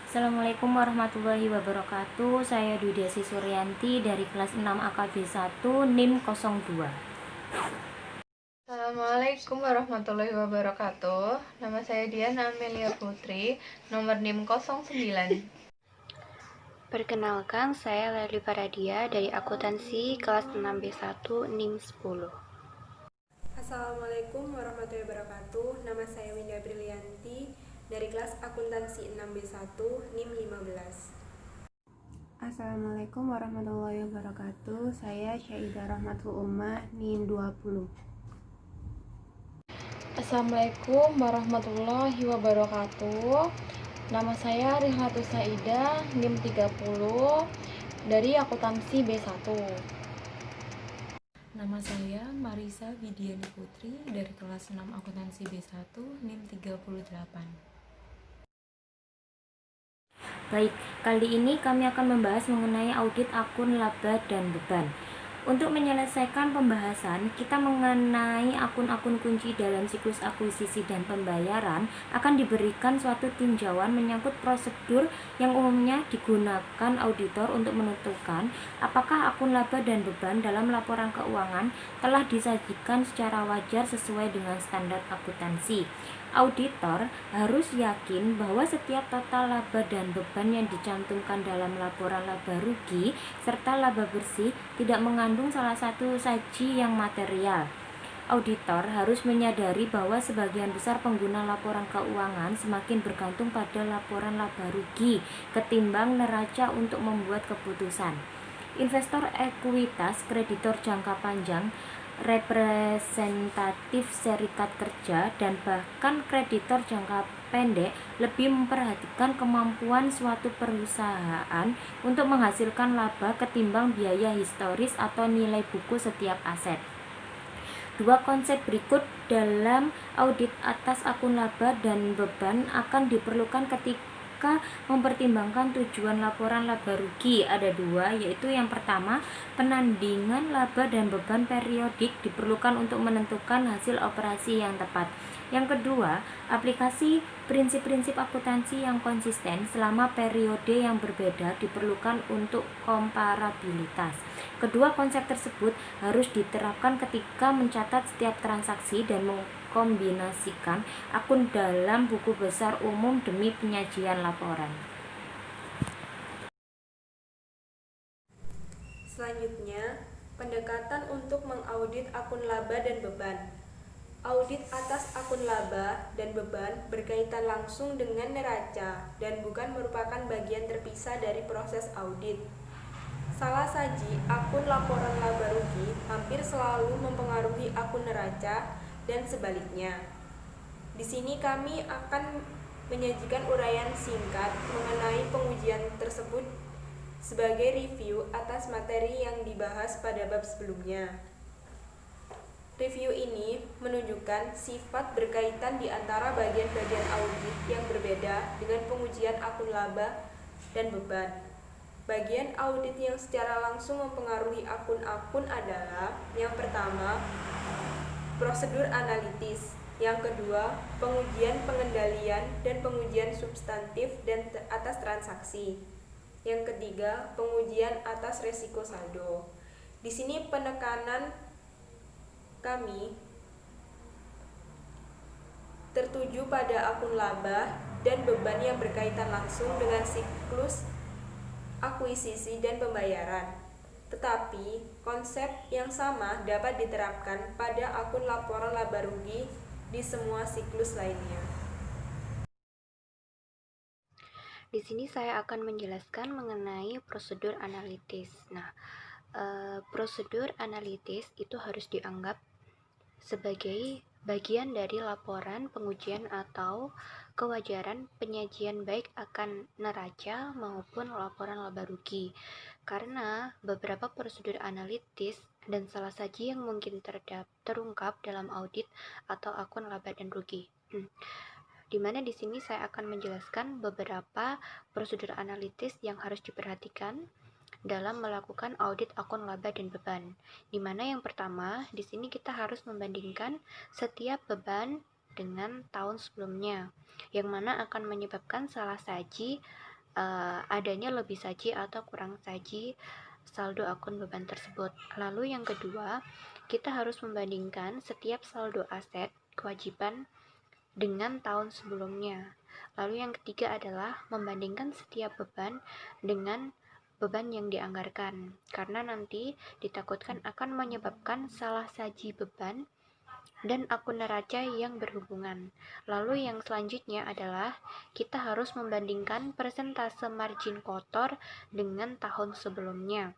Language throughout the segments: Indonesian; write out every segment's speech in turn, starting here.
Assalamualaikum warahmatullahi wabarakatuh. Saya Dudiasi Suryanti dari kelas 6 AKB 1 NIM 02. Assalamualaikum warahmatullahi wabarakatuh. Nama saya Diana Amelia Putri, nomor NIM 09. Perkenalkan, saya Lerli Paradia dari akuntansi kelas 6B1 NIM 10. Assalamualaikum warahmatullahi wabarakatuh. Nama saya Winda Brilianti dari kelas akuntansi 6B1 NIM 15. Assalamualaikum warahmatullahi wabarakatuh. Saya Syaidah Rahmatul Ummah NIM 20. Assalamualaikum warahmatullahi wabarakatuh. Nama saya Rihlatus Saidah, NIM 30 dari akuntansi B1. Nama saya Marisa Widiani Putri dari kelas 6 akuntansi B1 NIM 38. Baik, kali ini kami akan membahas mengenai audit akun laba dan beban. Untuk menyelesaikan pembahasan, kita mengenai akun-akun kunci dalam siklus akuisisi dan pembayaran akan diberikan suatu tinjauan menyangkut prosedur yang umumnya digunakan auditor untuk menentukan apakah akun laba dan beban dalam laporan keuangan telah disajikan secara wajar sesuai dengan standar akuntansi. Auditor harus yakin bahwa setiap total laba dan beban yang dicantumkan dalam laporan laba rugi serta laba bersih tidak mengandung salah satu saji yang material. Auditor harus menyadari bahwa sebagian besar pengguna laporan keuangan semakin bergantung pada laporan laba rugi ketimbang neraca untuk membuat keputusan. Investor ekuitas, kreditor jangka panjang, representatif serikat kerja, dan bahkan kreditor jangka pendek lebih memperhatikan kemampuan suatu perusahaan untuk menghasilkan laba ketimbang biaya historis atau nilai buku setiap aset. Dua konsep berikut dalam audit atas akun laba dan beban akan diperlukan ketika mempertimbangkan tujuan laporan laba rugi. Ada dua, yaitu yang pertama, penandingan laba dan beban periodik diperlukan untuk menentukan hasil operasi yang tepat. Yang kedua, aplikasi prinsip-prinsip akuntansi yang konsisten selama periode yang berbeda diperlukan untuk komparabilitas. Kedua konsep tersebut harus diterapkan ketika mencatat setiap transaksi dan mengkombinasikan akun dalam buku besar umum demi penyajian laporan. Selanjutnya, pendekatan untuk mengaudit akun laba dan beban. Audit atas akun laba dan beban berkaitan langsung dengan neraca dan bukan merupakan bagian terpisah dari proses audit. Salah saji akun laporan laba rugi hampir selalu mempengaruhi akun neraca dan sebaliknya. Di sini kami akan menyajikan uraian singkat mengenai pengujian tersebut sebagai review atas materi yang dibahas pada bab sebelumnya. Review ini menunjukkan sifat berkaitan di antara bagian-bagian audit yang berbeda dengan pengujian akun laba dan beban. Bagian audit yang secara langsung mempengaruhi akun-akun adalah: yang pertama, prosedur analitis; yang kedua, pengujian pengendalian dan pengujian substantif dan atas transaksi; yang ketiga, pengujian atas resiko saldo. Di sini penekanan kami tertuju pada akun laba dan beban yang berkaitan langsung dengan siklus akuisisi dan pembayaran. Tetapi konsep yang sama dapat diterapkan pada akun laporan laba rugi di semua siklus lainnya. Di sini saya akan menjelaskan mengenai prosedur analitis. Nah, prosedur analitis itu harus dianggap sebagai bagian dari laporan pengujian atau kewajaran penyajian baik akan neraca maupun laporan laba rugi, karena beberapa prosedur analitis dan salah saji yang mungkin terungkap dalam audit atau akun laba dan rugi. Dimana di sini saya akan menjelaskan beberapa prosedur analitis yang harus diperhatikan dalam melakukan audit akun laba dan beban. Di mana yang pertama, di sini kita harus membandingkan setiap beban dengan tahun sebelumnya, yang mana akan menyebabkan salah saji adanya lebih saji atau kurang saji saldo akun beban tersebut. Lalu yang kedua, kita harus membandingkan setiap saldo aset kewajiban dengan tahun sebelumnya. Lalu yang ketiga adalah membandingkan setiap beban dengan beban yang dianggarkan, karena nanti ditakutkan akan menyebabkan salah saji beban dan akun neraca yang berhubungan. Lalu yang selanjutnya adalah kita harus membandingkan persentase margin kotor dengan tahun sebelumnya,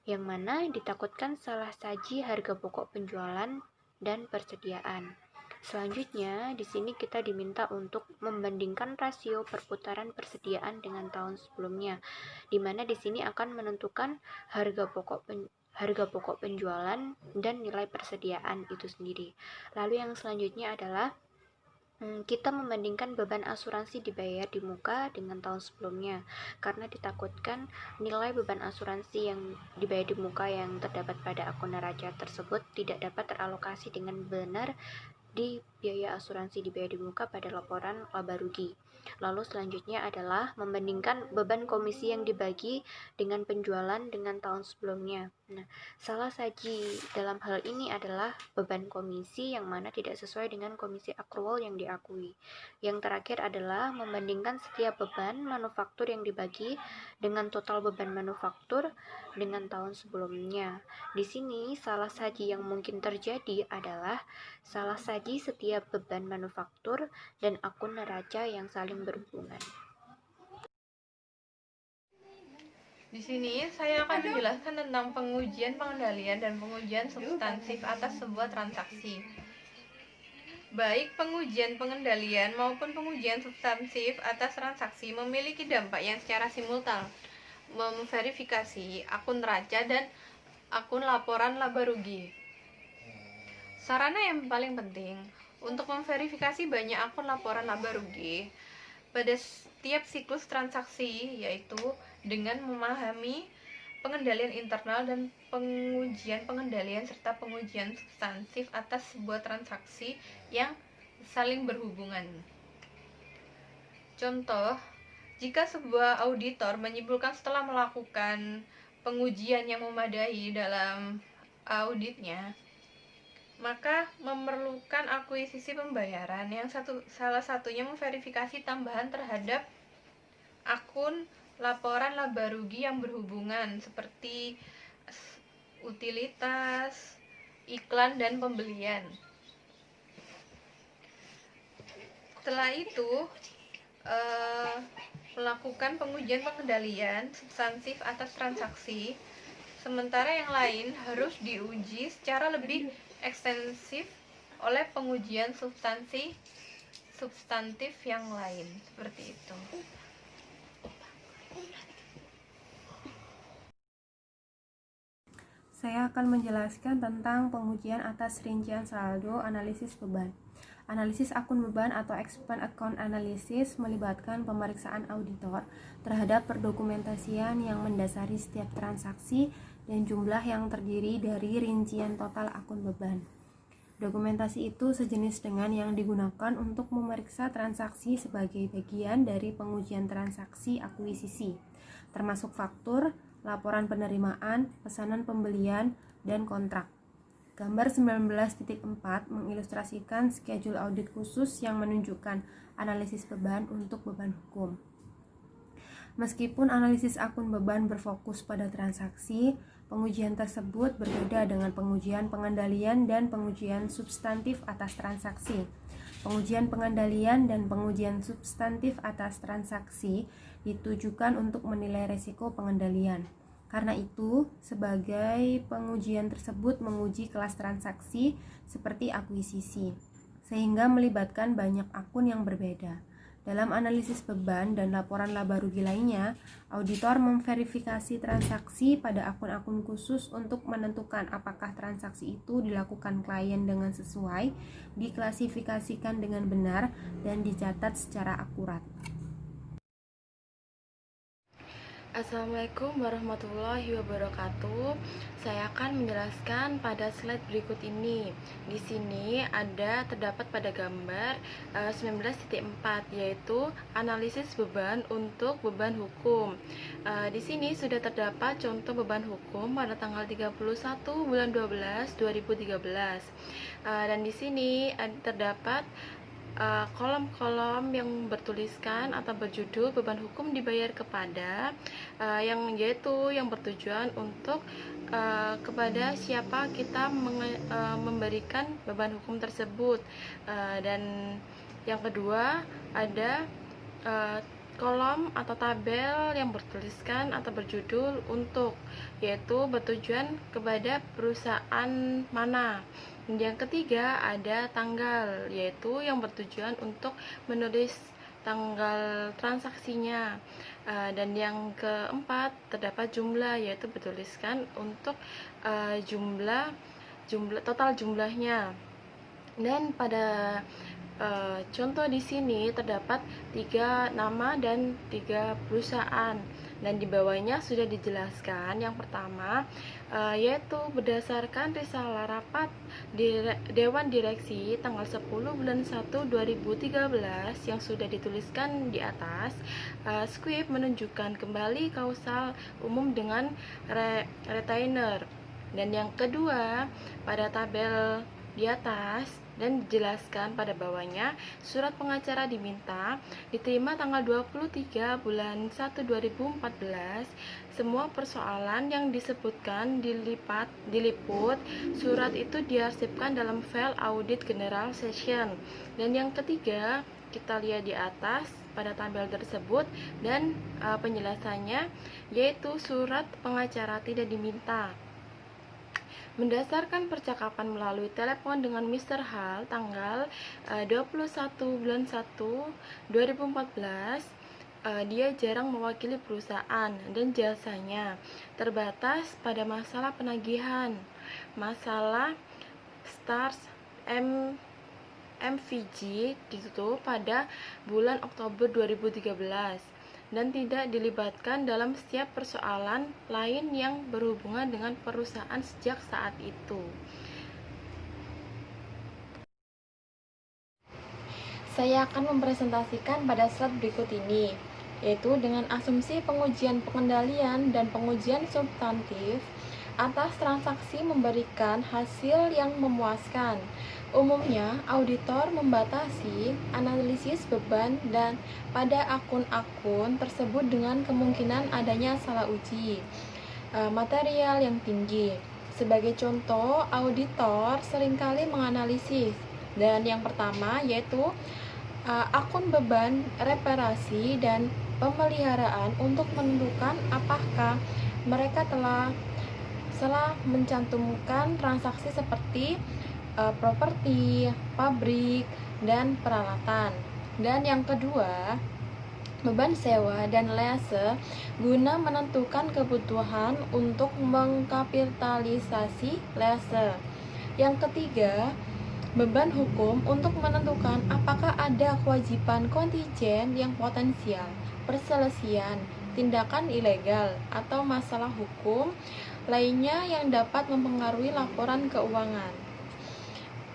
yang mana ditakutkan salah saji harga pokok penjualan dan persediaan. Selanjutnya, di sini kita diminta untuk membandingkan rasio perputaran persediaan dengan tahun sebelumnya, di mana di sini akan menentukan harga pokok penjualan dan nilai persediaan itu sendiri. Lalu yang selanjutnya adalah kita membandingkan beban asuransi dibayar di muka dengan tahun sebelumnya, karena ditakutkan nilai beban asuransi yang dibayar di muka yang terdapat pada akun neraca tersebut tidak dapat teralokasi dengan benar di biaya asuransi dibayar di muka pada laporan laba rugi. Lalu selanjutnya adalah membandingkan beban komisi yang dibagi dengan penjualan dengan tahun sebelumnya. Nah, salah saji dalam hal ini adalah beban komisi yang mana tidak sesuai dengan komisi accrual yang diakui. Yang terakhir adalah membandingkan setiap beban manufaktur yang dibagi dengan total beban manufaktur dengan tahun sebelumnya. Di sini salah saji yang mungkin terjadi adalah salah saji setiap beban manufaktur dan akun neraca yang saling berhubungan. Di sini saya akan menjelaskan tentang pengujian pengendalian dan pengujian substansif atas sebuah transaksi. Baik pengujian pengendalian maupun pengujian substansif atas transaksi memiliki dampak yang secara simultan memverifikasi akun neraca dan akun laporan laba rugi. Sarana yang paling penting untuk memverifikasi banyak akun laporan laba rugi pada setiap siklus transaksi, yaitu dengan memahami pengendalian internal dan pengujian pengendalian serta pengujian substansif atas sebuah transaksi yang saling berhubungan. Contoh, jika sebuah auditor menyimpulkan setelah melakukan pengujian yang memadai dalam auditnya, maka memerlukan akuisisi pembayaran yang salah satunya memverifikasi tambahan terhadap akun laporan laba rugi yang berhubungan seperti utilitas, iklan, dan pembelian. Setelah itu melakukan pengujian pengendalian substansif atas transaksi, sementara yang lain harus diuji secara lebih ekstensif oleh pengujian substantif yang lain, seperti itu. Saya akan menjelaskan tentang pengujian atas rincian saldo analisis beban. Analisis akun beban atau expense account analysis melibatkan pemeriksaan auditor terhadap perdokumentasian yang mendasari setiap transaksi dan jumlah yang terdiri dari rincian total akun beban. Dokumentasi itu sejenis dengan yang digunakan untuk memeriksa transaksi sebagai bagian dari pengujian transaksi akuisisi, termasuk faktur, laporan penerimaan, pesanan pembelian, dan kontrak. Gambar 19.4 mengilustrasikan schedule audit khusus yang menunjukkan analisis beban untuk beban hukum. Meskipun analisis akun beban berfokus pada transaksi, pengujian tersebut berbeda dengan pengujian pengendalian dan pengujian substantif atas transaksi. Pengujian pengendalian dan pengujian substantif atas transaksi ditujukan untuk menilai risiko pengendalian. Karena itu, sebagai pengujian tersebut menguji kelas transaksi seperti akuisisi, sehingga melibatkan banyak akun yang berbeda. Dalam analisis beban dan laporan laba rugi lainnya, auditor memverifikasi transaksi pada akun-akun khusus untuk menentukan apakah transaksi itu dilakukan klien dengan sesuai, diklasifikasikan dengan benar, dan dicatat secara akurat. Assalamualaikum warahmatullahi wabarakatuh. Saya akan menjelaskan pada slide berikut ini. Di sini terdapat pada gambar 19.4 yaitu analisis beban untuk beban hukum. Di sini sudah terdapat contoh beban hukum pada tanggal 31 bulan 12 2013. Dan di sini terdapat kolom-kolom yang bertuliskan atau berjudul beban hukum dibayar kepada yang bertujuan untuk kepada siapa kita memberikan beban hukum tersebut. Dan yang kedua ada kolom atau tabel yang bertuliskan atau berjudul untuk, yaitu bertujuan kepada perusahaan mana. Yang ketiga ada tanggal, yaitu yang bertujuan untuk menulis tanggal transaksinya. Dan yang keempat terdapat jumlah, yaitu bertuliskan untuk total jumlahnya. Dan pada contoh di sini terdapat 3 nama dan 3 perusahaan, dan di bawahnya sudah dijelaskan. Yang pertama yaitu berdasarkan risalah rapat Dewan Direksi tanggal 10 bulan 1 2013 yang sudah dituliskan di atas, Squib menunjukkan kembali kausal umum dengan retainer. Dan yang kedua, pada tabel di atas dan dijelaskan pada bawahnya, surat pengacara diminta diterima tanggal 23 bulan 1 2014. Semua persoalan yang disebutkan diliput, surat itu diarsipkan dalam file audit general session. Dan yang ketiga, kita lihat di atas pada tabel tersebut dan penjelasannya, yaitu surat pengacara tidak diminta. Berdasarkan percakapan melalui telepon dengan Mr. Hall tanggal 21 bulan 1 2014, dia jarang mewakili perusahaan dan jasanya terbatas pada masalah penagihan, masalah Stars MVG ditutup pada bulan Oktober 2013 dan tidak dilibatkan dalam setiap persoalan lain yang berhubungan dengan perusahaan sejak saat itu. Saya akan mempresentasikan pada slide berikut ini, yaitu dengan asumsi pengujian pengendalian dan pengujian substantif atas transaksi memberikan hasil yang memuaskan. Umumnya, auditor membatasi analisis beban dan pada akun-akun tersebut dengan kemungkinan adanya salah uji material yang tinggi. Sebagai contoh, auditor seringkali menganalisis, dan yang pertama yaitu akun beban reparasi dan pemeliharaan untuk menentukan apakah mereka telah mencantumkan transaksi seperti properti, pabrik, dan peralatan. Dan yang kedua, beban sewa dan lease guna menentukan kebutuhan untuk mengkapitalisasi lease. Yang ketiga, beban hukum untuk menentukan apakah ada kewajiban kontingent yang potensial, perselisihan, tindakan ilegal, atau masalah hukum lainnya yang dapat mempengaruhi laporan keuangan.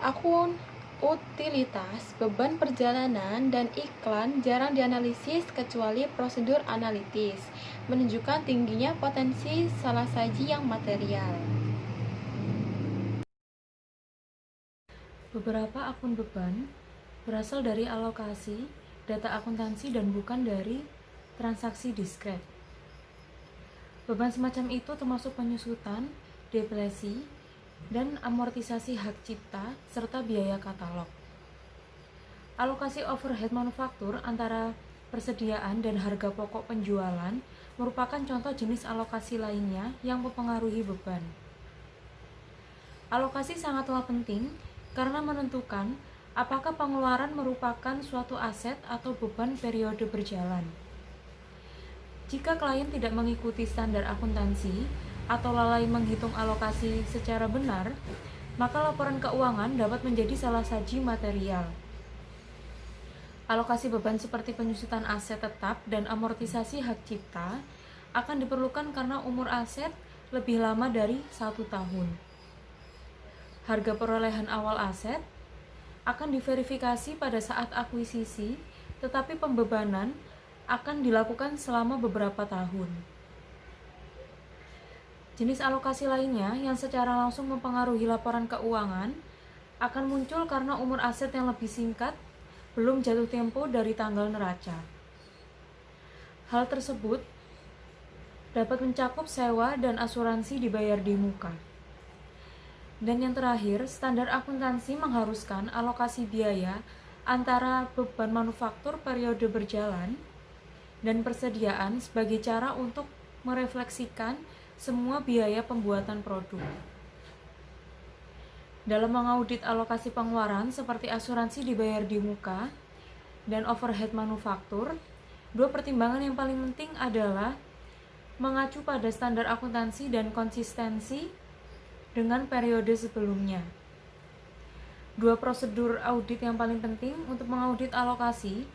Akun utilitas, beban perjalanan, dan iklan jarang dianalisis kecuali prosedur analitis, menunjukkan tingginya potensi salah saji yang material. Beberapa akun beban berasal dari alokasi, data akuntansi, dan bukan dari transaksi diskret. Beban semacam itu termasuk penyusutan, depresi, dan amortisasi hak cipta, serta biaya katalog. Alokasi overhead manufaktur antara persediaan dan harga pokok penjualan merupakan contoh jenis alokasi lainnya yang mempengaruhi beban. Alokasi sangatlah penting karena menentukan apakah pengeluaran merupakan suatu aset atau beban periode berjalan. Jika klien tidak mengikuti standar akuntansi atau lalai menghitung alokasi secara benar, maka laporan keuangan dapat menjadi salah saji material. Alokasi beban seperti penyusutan aset tetap dan amortisasi hak cipta akan diperlukan karena umur aset lebih lama dari 1 tahun. Harga perolehan awal aset akan diverifikasi pada saat akuisisi, tetapi pembebanan akan dilakukan selama beberapa tahun. Jenis alokasi lainnya yang secara langsung mempengaruhi laporan keuangan akan muncul karena umur aset yang lebih singkat belum jatuh tempo dari tanggal neraca. Hal tersebut dapat mencakup sewa dan asuransi dibayar di muka. Dan yang terakhir, standar akuntansi mengharuskan alokasi biaya antara beban manufaktur periode berjalan dan persediaan sebagai cara untuk merefleksikan semua biaya pembuatan produk. Dalam mengaudit alokasi pengeluaran seperti asuransi dibayar di muka dan overhead manufaktur, 2 pertimbangan yang paling penting adalah mengacu pada standar akuntansi dan konsistensi dengan periode sebelumnya. 2 prosedur audit yang paling penting untuk mengaudit alokasi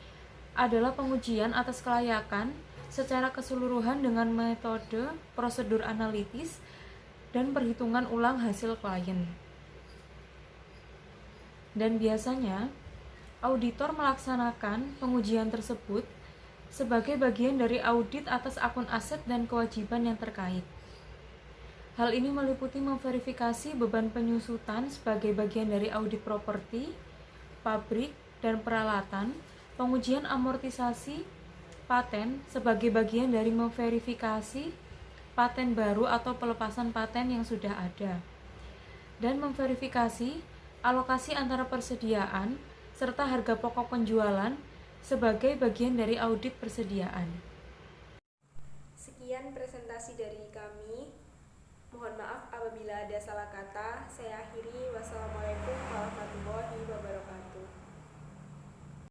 adalah pengujian atas kelayakan secara keseluruhan dengan metode prosedur analitis dan perhitungan ulang hasil klien. Dan biasanya, auditor melaksanakan pengujian tersebut sebagai bagian dari audit atas akun aset dan kewajiban yang terkait. Hal ini meliputi memverifikasi beban penyusutan sebagai bagian dari audit properti, pabrik, dan peralatan, pengujian amortisasi paten sebagai bagian dari memverifikasi paten baru atau pelepasan paten yang sudah ada, dan memverifikasi alokasi antara persediaan serta harga pokok penjualan sebagai bagian dari audit persediaan. Sekian presentasi dari kami. Mohon maaf apabila ada salah kata. Saya akhiri. Wassalamualaikum